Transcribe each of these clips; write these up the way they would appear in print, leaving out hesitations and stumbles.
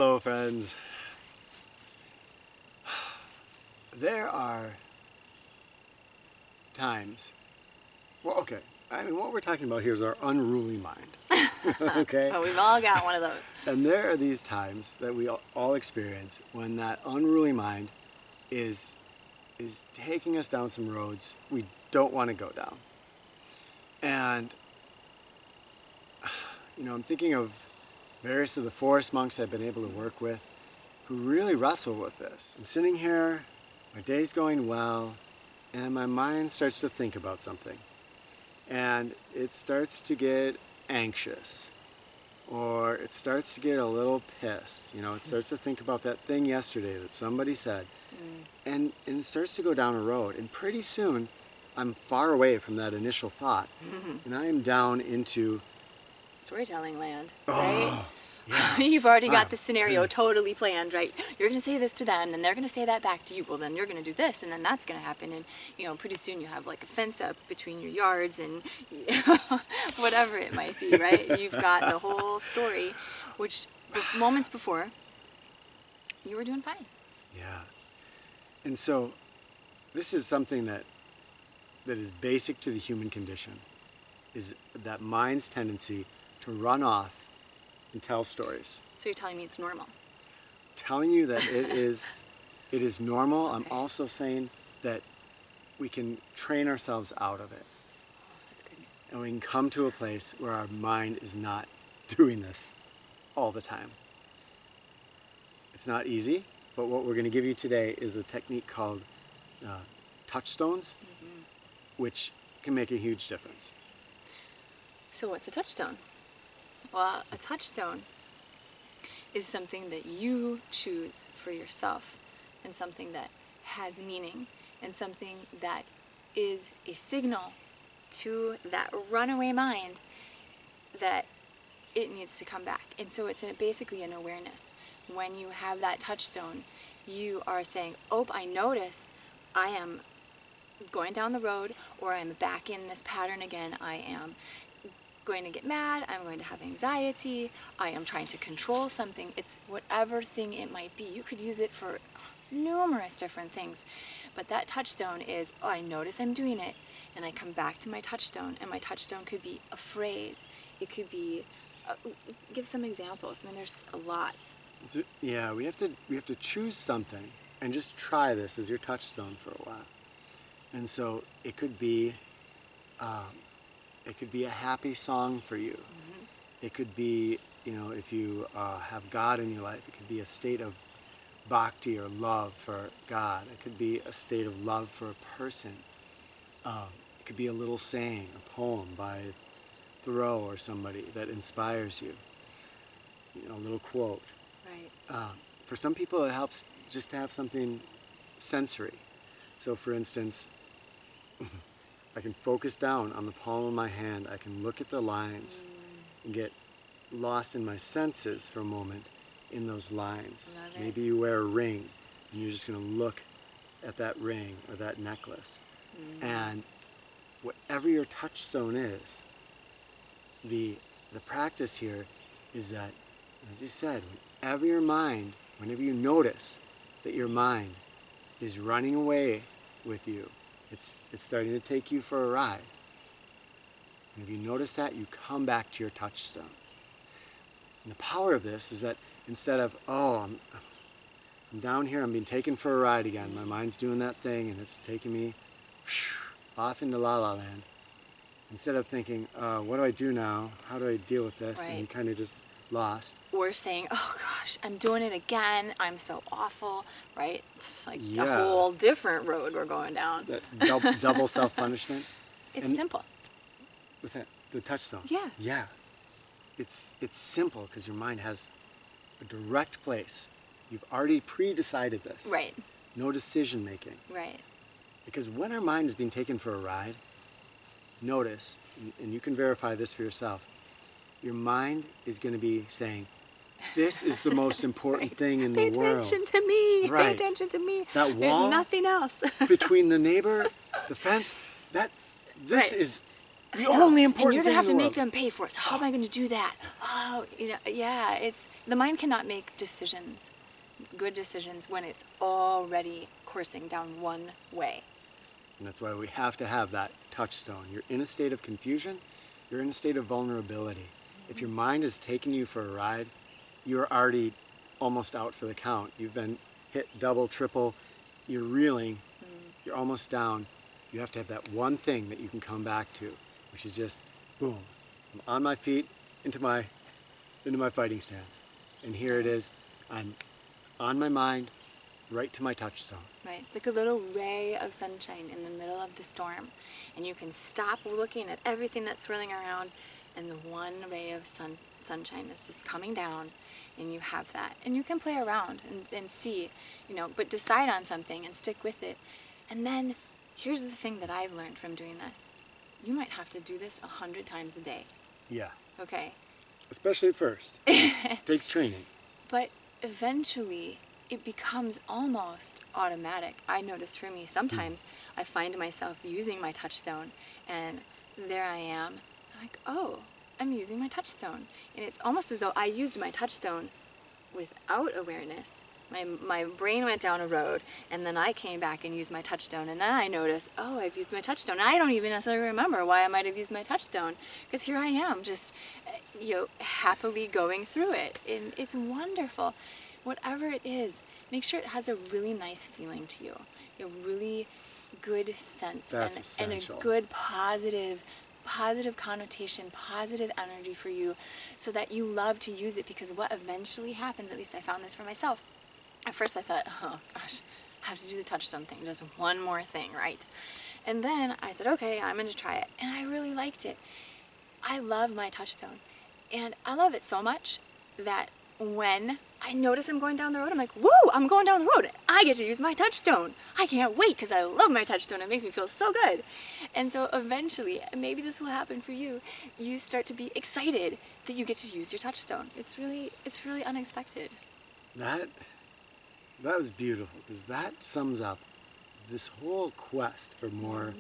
Hello, friends. There are times, well, okay, I mean, what we're talking about here is our unruly mind, okay? Oh, we've all got one of those. And there are these times that we all experience when that unruly mind is taking us down some roads we don't want to go down. And, you know, I'm thinking of various of the forest monks I've been able to work with who really wrestle with this. I'm sitting here, my day's going well, and my mind starts to think about something. And it starts to get anxious, or it starts to get a little pissed. You know, it starts to think about that thing yesterday that somebody said. And it starts to go down a road, and pretty soon I'm far away from that initial thought, and I am down into Storytelling land, right? Yeah. You've already got the scenario totally planned, right? You're going to say this to them, and they're going to say that back to you. Well, then you're going to do this, and then that's going to happen. And, you know, pretty soon you have like a fence up between your yards and whatever it might be, right? You've got the whole story, which moments before, you were doing fine. Yeah. And so this is something that is basic to the human condition, is that mind's tendency to run off and tell stories. So you're telling me it's normal? Telling you that it is normal. Okay. I'm also saying that we can train ourselves out of it. Oh, that's good news. And we can come to a place where our mind is not doing this all the time. It's not easy, but what we're going to give you today is a technique called touchstones, which can make a huge difference. So what's a touchstone? Well, a touchstone is something that you choose for yourself, and something that has meaning, and something that is a signal to that runaway mind that it needs to come back. And so it's basically an awareness. When you have that touchstone, you are saying, oh, I notice I am going down the road, or I'm back in this pattern again. I am going to get mad, I'm going to have anxiety, I am trying to control something. It's whatever thing it might be. You could use it for numerous different things. But that touchstone is, oh, I notice I'm doing it, and I come back to my touchstone, and my touchstone could be a phrase. It could be, give some examples. I mean, there's a lot. Yeah, we have to choose something and just try this as your touchstone for a while. And so it could be a happy song for you. It could be, you know, if you have God in your life, it could be a state of bhakti or love for God. It could be a state of love for a person. It could be a little saying, a poem by Thoreau or somebody that inspires you. You know, a little quote. Right. For some people, it helps just to have something sensory. So, for instance, I can focus down on the palm of my hand. I can look at the lines and get lost in my senses for a moment in those lines. Maybe you wear a ring and you're just going to look at that ring or that necklace. And whatever your touchstone is, the practice here is that, as you said, whenever you notice that your mind is running away with you, it's starting to take you for a ride. And if you notice that, you come back to your touchstone. And the power of this is that instead of, oh, I'm down here, I'm being taken for a ride again, my mind's doing that thing and it's taking me off into la la land. Instead of thinking, what do I do now? How do I deal with this? Right. And you kind of just lost. We're saying, oh gosh, I'm doing it again. I'm so awful, right? It's like a whole different road we're going down. That double self-punishment. It's simple. With that, the touchstone. Yeah. Yeah. It's simple because your mind has a direct place. You've already pre-decided this. Right. No decision making. Right. Because when our mind is being taken for a ride, notice, and you can verify this for yourself, your mind is going to be saying, this is the most important thing in the world. Pay attention to me. Right. Pay attention to me. That wall, there's nothing else. between the neighbor, the fence, this is The only important and you're thing gonna have to in the make world. them pay for it. So how am I going to do that? Oh, yeah. It's the mind cannot make decisions, good decisions, when it's already coursing down one way. And that's why we have to have that touchstone. You're in a state of confusion. You're in a state of vulnerability. If your mind is taking you for a ride, you're already almost out for the count. You've been hit double, triple. You're reeling. You're almost down. You have to have that one thing that you can come back to, which is just, boom, I'm on my feet into my fighting stance. And here it is. I'm on my mind, right to my touchstone. Right, it's like a little ray of sunshine in the middle of the storm, and you can stop looking at everything that's swirling around, and the one ray of sunshine is just coming down, and you have that, and you can play around and see, but decide on something and stick with it. And then here's the thing that I've learned from doing this: you might have to do this 100 times a day. Yeah. Okay. Especially at first. It takes training. But eventually, it becomes almost automatic. I notice for me, sometimes I find myself using my touchstone, and there I am. I'm like, oh, I'm using my touchstone. And it's almost as though I used my touchstone without awareness. My brain went down a road, and then I came back and used my touchstone, and then I noticed, oh, I've used my touchstone. I don't even necessarily remember why I might have used my touchstone, because here I am, just happily going through it, and it's wonderful. Whatever it is, make sure it has a really nice feeling to you, a really good sense, and a good positive connotation, positive energy for you, so that you love to use it. Because what eventually happens, at least I found this for myself, at first I thought, oh gosh, I have to do the touchstone thing, just one more thing, right? And then I said, okay, I'm going to try it, and I really liked it. I love my touchstone, and I love it so much that when I notice I'm going down the road, I'm like, whoa, I'm going down the road. I get to use my touchstone. I can't wait, because I love my touchstone. It makes me feel so good. And so eventually, maybe this will happen for you, you start to be excited that you get to use your touchstone. It's really unexpected. That was beautiful, because that sums up this whole quest for more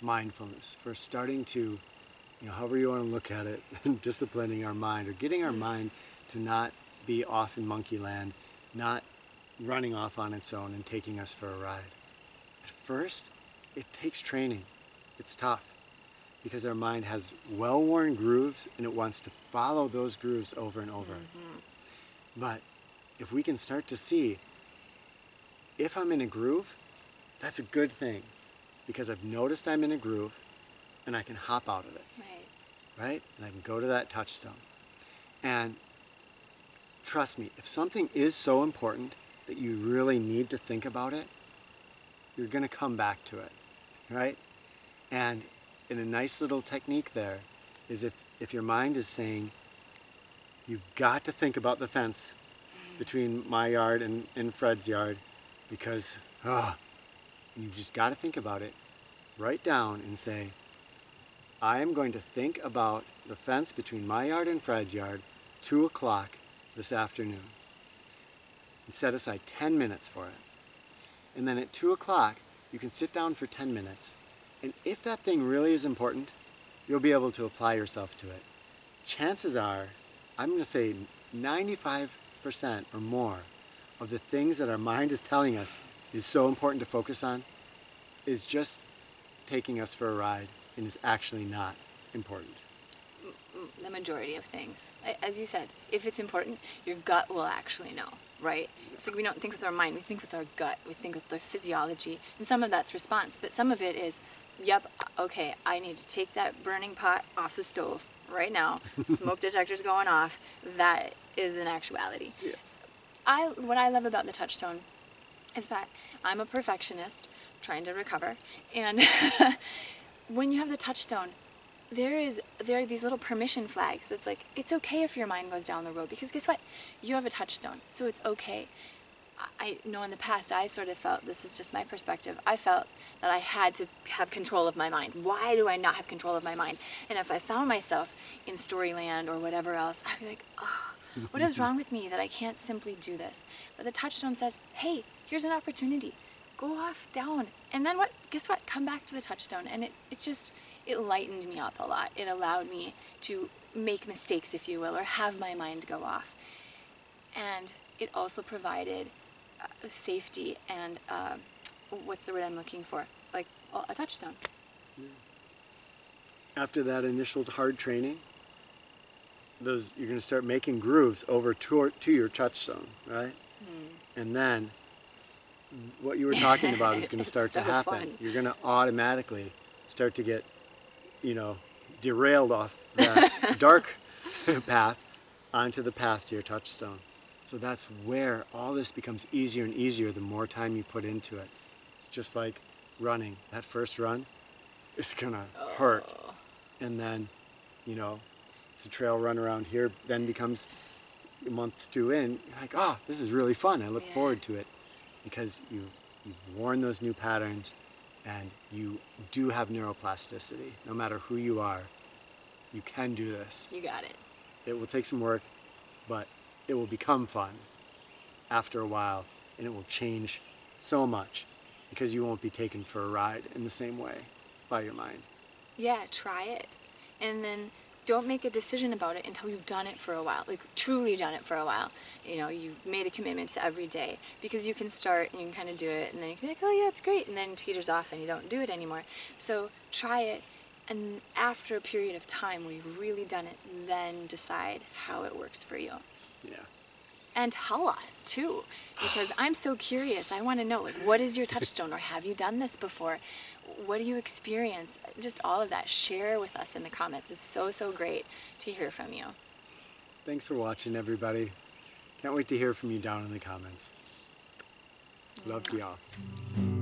mindfulness, for starting to, however you want to look at it, disciplining our mind, or getting our mind to not be off in monkey land, not running off on its own and taking us for a ride. At first, it takes training. It's tough, because our mind has well-worn grooves, and it wants to follow those grooves over and over. But if we can start to see, if I'm in a groove, that's a good thing, because I've noticed I'm in a groove, and I can hop out of it. Right? And I can go to that touchstone. And trust me, if something is so important that you really need to think about it, you're going to come back to it, right? And in a nice little technique there is, if your mind is saying, you've got to think about the fence between my yard and Fred's yard, because, and you've just got to think about it, write down and say, I am going to think about the fence between my yard and Fred's yard 2 o'clock this afternoon. And set aside 10 minutes for it. And then at 2 o'clock, you can sit down for 10 minutes. And if that thing really is important, you'll be able to apply yourself to it. Chances are, I'm going to say 95% or more of the things that our mind is telling us is so important to focus on is just taking us for a ride and is actually not important. The majority of things. As you said, if it's important, your gut will actually know, right? It's like we don't think with our mind, we think with our gut, we think with our physiology, and some of that's response, but some of it is, yep, okay, I need to take that burning pot off the stove right now, smoke detector's going off, that is an actuality. Yeah. What I love about the touchstone is that I'm a perfectionist trying to recover, and when you have the touchstone, there are these little permission flags that's like, it's okay if your mind goes down the road, because guess what? You have a touchstone, so it's okay. I know in the past I sort of felt, this is just my perspective, I felt that I had to have control of my mind. Why do I not have control of my mind? And if I found myself in Storyland or whatever else, I'd be like, oh, what is wrong with me that I can't simply do this? But the touchstone says, hey, here's an opportunity. Go off down. And then what? Guess what? Come back to the touchstone. And it it lightened me up a lot. It allowed me to make mistakes, if you will, or have my mind go off. And it also provided safety and what's the word I'm looking for? Like a touchstone. After that initial hard training, you're going to start making grooves over to your touchstone, right? And then what you were talking about is going to start so to happen. fun. You're going to automatically start to get, derailed off that dark path onto the path to your touchstone. So that's where all this becomes easier and easier the more time you put into it. It's just like running. That first run, it's going to hurt. And then, the trail run around here then becomes a month, two in, you're like, oh, this is really fun. I look forward to it because you've worn those new patterns and you do have neuroplasticity. No matter who you are, you can do this. You got it. It will take some work, but it will become fun after a while, and it will change so much because you won't be taken for a ride in the same way by your mind. Yeah, try it. And then don't make a decision about it until you've done it for a while, like truly done it for a while. You've made a commitment to every day, because you can start and you can kind of do it and then you can be like, oh yeah, it's great, and then it peters off and you don't do it anymore. So try it, and after a period of time where you've really done it, then decide how it works for you. Yeah. And tell us too, because I'm so curious. I want to know, like, what is your touchstone, or have you done this before? What do you experience? Just all of that. Share with us in the comments. It's so, so great to hear from you. Thanks for watching, everybody. Can't wait to hear from you down in the comments. Love to y'all.